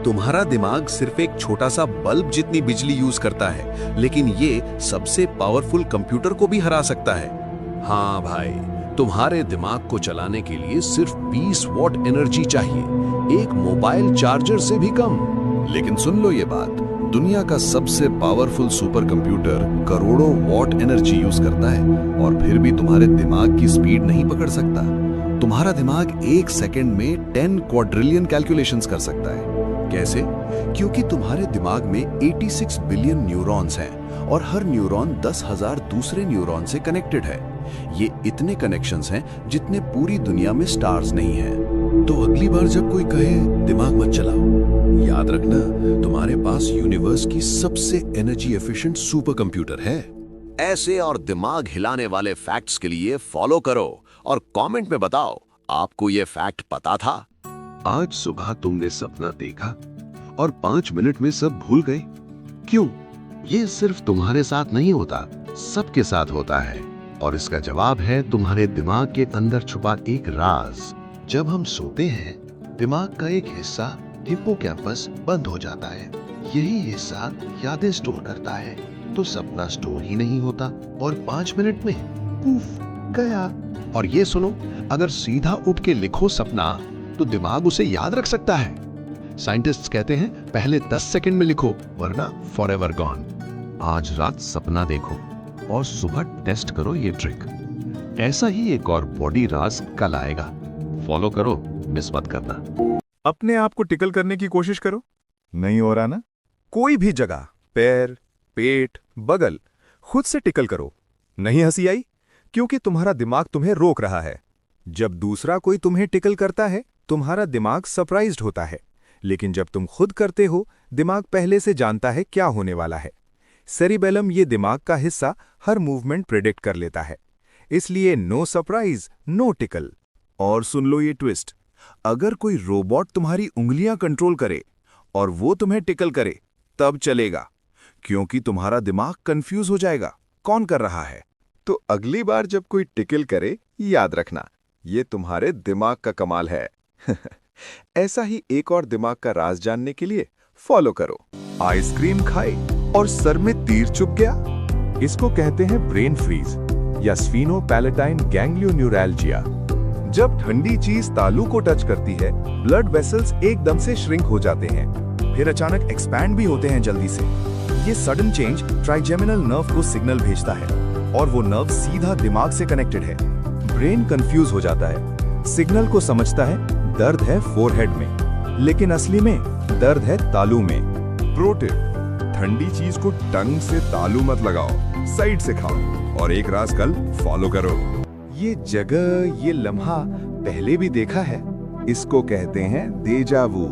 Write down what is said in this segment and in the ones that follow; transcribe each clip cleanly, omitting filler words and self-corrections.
तुम्हारा दिमाग सिर्फ एक छोटा सा बल्ब जितनी बिजली यूज करता है, लेकिन ये सबसे पावरफुल कंप्यूटर को भी हरा सकता है। हाँ भाई, तुम्हारे दिमाग को चलाने के लिए सिर्फ 20 वॉट एनर्जी चाहिए, एक मोबाइल चार्जर से भी कम। लेकिन सुन लो ये बात, दुनिया का सबसे पावरफुल सुपर कंप्यूटर करोड़ों वॉट एनर्जी यूज करता है और फिर भी तुम्हारे दिमाग की स्पीड नहीं पकड़ सकता। तुम्हारा दिमाग एक सेकंड में 10 क्वाड्रिलियन कैलकुलेशंस कर सकता है। कैसे? क्योंकि तुम्हारे दिमाग में 86 बिलियन न्यूरॉन्स हैं और हर न्यूरॉन 10,000 दूसरे न्यूरॉन से कनेक्टेड है। ये इतने कनेक्शंस हैं जितने पूरी दुनिया में स्टार्स नहीं हैं। तो अगली बार जब कोई कहे दिमाग मत चलाओ, याद रखना तुम्हारे पास यूनिवर्स की सबसे एनर्जी एफिशिएंट सुपर कंप्यूटर है। ऐसे और दिमाग हिलाने वाले फैक्ट्स के लिए फॉलो करो और कमेंट में बताओ, आपको ये फैक्ट पता था? आज सुबह तुमने सपना देखा और 5 मिनट में सब भूल गए। क्यों? ये सिर्फ तुम्हारे साथ नहीं होता, सबके साथ होता है। और इसका जवाब है तुम्हारे दिमाग के अंदर छुपा एक राज। जब हम सोते हैं, दिमाग का एक हिस्सा हिप्पोकैम्पस बंद हो जाता है। यही हिस्सा यादें स्टोर करता है। तो सपना स्टोर ही नहीं होता और 5 मिनट में पूफ गया। और ये सुनो, अगर सीधा उठ के लिखो सपना तो दिमाग उसे याद रख सकता है। साइंटिस्ट्स कहते हैं पहले 10 सेकंड में लिखो, वरना फॉरएवर गॉन। आज रात सपना देखो और सुबह टेस्ट करो ये ट्रिक। ऐसा ही एक और बॉडी राज कल आएगा। फॉलो करो, मिस मत करना। अपने आप को टिकल करने की कोशिश करो, नहीं हो रहा ना? कोई भी जगह, पैर, पेट, बगल, खुद से टिकल करो। नहीं हंसी आई? क्योंकि तुम्हारा दिमाग तुम्हें रोक रहा है। जब दूसरा कोई तुम्हें टिकल करता है, तुम्हारा दिमाग सरप्राइज्ड होता है, लेकिन जब तुम खुद करते हो, दिमाग पहले से जानता है क्या होने वाला है। सेरिबेलम, ये दिमाग का हिस्सा, हर मूवमेंट प्रेडिक्ट कर लेता है। इसलिए नो सरप्राइज, नो टिकल। और सुन लो ये ट्विस्ट, अगर कोई रोबोट तुम्हारी उंगलियां कंट्रोल करे और वो तुम्हें टिकल करे, तब चलेगा, क्योंकि तुम्हारा दिमाग कंफ्यूज हो जाएगा कौन कर रहा है। तो अगली बार जब कोई टिकल करे, याद रखना ये तुम्हारे दिमाग का कमाल है। ऐसा ही एक और दिमाग का राज जानने के लिए फॉलो करो। आइसक्रीम खाई और सर में तीर चुभ गया, इसको कहते हैं ब्रेन फ्रीज या स्फीनोपैलेटाइन गैंग्लियोन्यूरैल्जिया। जब ठंडी चीज तालू को टच करती है, ब्लड वेसल्स एकदम से श्रिंक हो जाते हैं, फिर अचानक एक्सपैंड भी होते हैं जल्दी से। ये सडन चेंज ट्राइजेमिनल नर्व को सिग्नल भेजता है और वो नर्व सीधा दिमाग से कनेक्टेड है। ब्रेन कंफ्यूज हो जाता है, सिग्नल को समझता है दर्द है फोरहेड में, लेकिन असली में दर्द है तालू में। प्रो टिप, ठंडी चीज को टंग से तालू मत लगाओ, साइड से खाओ। और एक राज कल फॉलो करो। ये जगह, ये लम्हा पहले भी देखा है, इसको कहते हैं डेजा वू,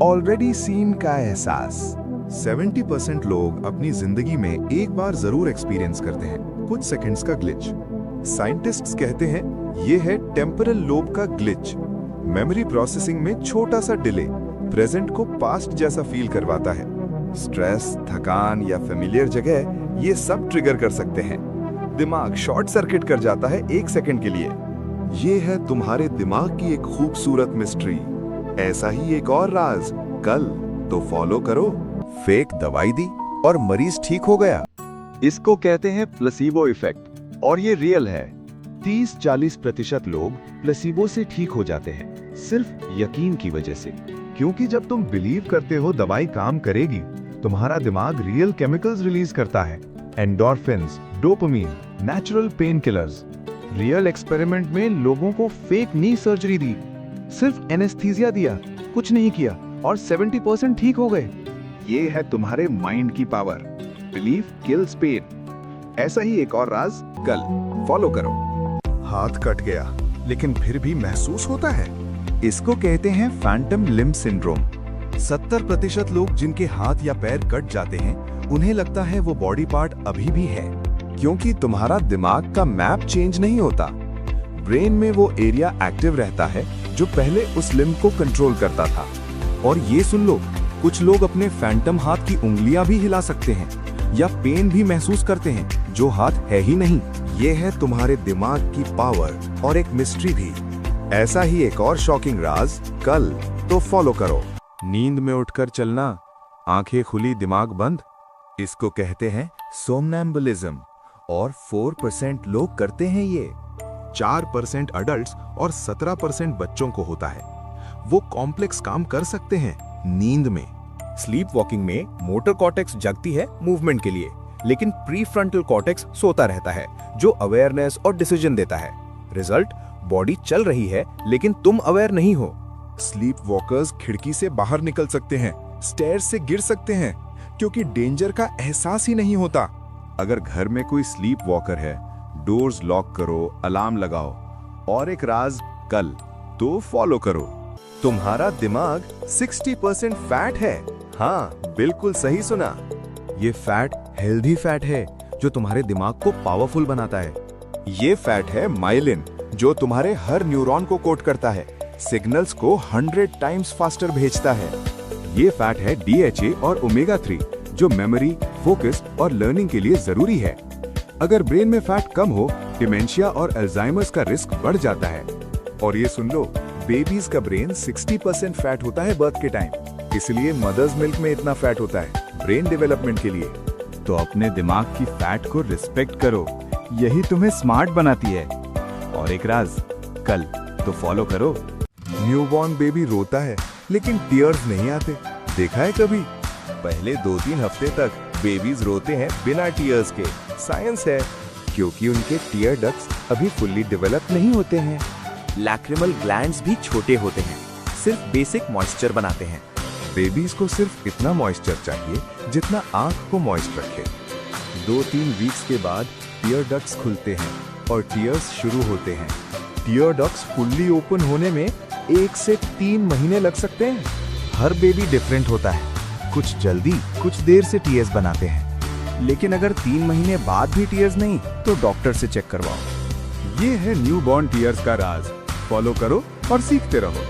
ऑलरेडी सीन का एहसास। 70% लोग अपनी जिंदगी में एक बार जरूर एक्सपीरियंस करते हैं कुछ सेकंड्स का ग्लिच। साइंटिस्ट्स कहते हैं ये है टेम्पोरल लोब का ग्लिच। मेमोरी प्रोसेसिंग में छोटा सा डिले प्रेजेंट को पास्ट जैसा फील करवाता है। स्ट्रेस, थकान या फेमिलियर जगह ये सब ट्रिगर कर सकते हैं। दिमाग शॉर्ट सर्किट कर जाता है 1 सेकंड के लिए। ये है तुम्हारे दिमाग की एक खूबसूरत मिस्ट्री। ऐसा ही एक और राज कल, तो फॉलो करो। फेक दवाई दी और मरीज ठीक हो गया, इसको कहते हैं प्लेसिबो इफेक्ट, और ये रियल है। 30-40% लोग प्लेसिबो से ठीक हो जाते हैं, सिर्फ यकीन की वजह से। क्योंकि जब तुम बिलीव करते हो दवाई काम करेगी, तुम्हारा दिमाग रियल केमिकल्स रिलीज करता है, endorphins, dopamine, natural pain killers. Real experiment में लोगों को फेक नी सर्जरी दी, सिर्फ एनेस्थीसिया दिया, कुछ नहीं किया, और 70% ठीक हो गए। ये है तुम्हारे माइंड की पावर। Believe kills pen. ऐसा ही एक और राज कल, फॉलो करो। हाथ कट गया लेकिन फिर भी महसूस होता है, इसको कहते हैं फैंटम लिम्ब सिंड्रोम। 70% लोग जिनके हाथ या पैर कट जाते हैं, उन्हें लगता है वो बॉडी पार्ट अभी भी है, क्योंकि तुम्हारा दिमाग का मैप चेंज नहीं होता। ब्रेन में वो एरिया एक्टिव रहता है जो पहले उस लिम्ब को कंट्रोल करता था। और ये सुन लो, कुछ लोग अपने फैंटम हाथ की उंगलियां भी हिला सकते हैं या पेन भी महसूस करते हैं जो हाथ है ही नहीं। ये है तुम्हारे दिमाग की पावर और एक मिस्ट्री भी। ऐसा ही एक और शॉकिंग राज कल, तो फॉलो करो। नींद में उठकर चलना, आंखें खुली दिमाग बंद, इसको कहते हैं सोमनैम्बुलिज्म और 4% लोग करते हैं ये। 4% अडल्ट्स और 17% बच्चों को होता है। वो कॉम्प्लेक्स काम कर सकते हैं नींद में। स्लीप वॉकिंग में मोटर कॉर्टेक्स जगती है मूवमेंट के लिए, लेकिन प्रीफ्रंटल कॉर्टेक्स सोता रहता है, जो अवेयरनेस और डिसीजन देता है। रिजल्ट, बॉडी चल रही है लेकिन तुम अवेयर नहीं हो। स्लीप वॉकर्स खिड़की से बाहर निकल सकते हैं, स्टेयर्स से गिर सकते हैं, क्योंकि डेंजर का एहसास ही नहीं होता। अगर घर में कोई स्लीप वॉकर है, डोर्स लॉक करो, अलार्म लगाओ। और एक राज कल तो फॉलो करो। तुम्हारा दिमाग 60% फैट है। हाँ, बिल्कुल सही सुना। ये फैट हेल्दी फैट है जो तुम्हारे दिमाग को पावरफुल बनाता है। ये फैट है माइलिन, जो तुम्हारे हर न्यूरॉन को कोड करता है, सिग्नल्स को 100 टाइम्स फास्टर भेजता है। ये फैट है DHA और ओमेगा 3, जो मेमोरी, फोकस और लर्निंग के लिए जरूरी है। अगर ब्रेन में फैट कम हो, डिमेंशिया और अल्जाइमर्स का रिस्क बढ़ जाता है। और ये सुन लो, बेबीज का ब्रेन 60% फैट होता है बर्थ के टाइम, इसलिए मदर्स मिल्क में इतना फैट होता है ब्रेन डेवलपमेंट के लिए। तो अपने दिमाग की फैट को रिस्पेक्ट करो, यही तुम्हें स्मार्ट बनाती है। और एक राज कल तो फॉलो करो। न्यूबॉर्न बेबी रोता है लेकिन टीयर्स नहीं आते, देखा है कभी? पहले 2-3 हफ्ते तक बेबीज रोते हैं बिना टीयर्स के। साइंस है, क्योंकि उनके टीयर डक्ट्स अभी फुल्ली डेवलप नहीं होते हैं। लैक्रिमल ग्लैंड्स भी छोटे होते हैं, सिर्फ बेसिक मॉइस्चर बनाते हैं। बेबीज को सिर्फ इतना मॉइस्चर चाहिए जितना आंख को मॉइस्ट रखे। 2-3 वीक्स के बाद टीयर डक्ट्स खुलते हैं और टीयर्स शुरू होते हैं। टीयर डक्ट्स फुल्ली ओपन होने में 1 से 3 महीने लग सकते हैं। हर बेबी डिफरेंट होता है, कुछ जल्दी, कुछ देर से टीयर्स बनाते हैं। लेकिन अगर 3 महीने बाद भी टीयर्स नहीं, तो डॉक्टर से चेक करवाओ। ये है न्यूबॉर्न टीयर्स का राज। फॉलो करो और सीखते रहो।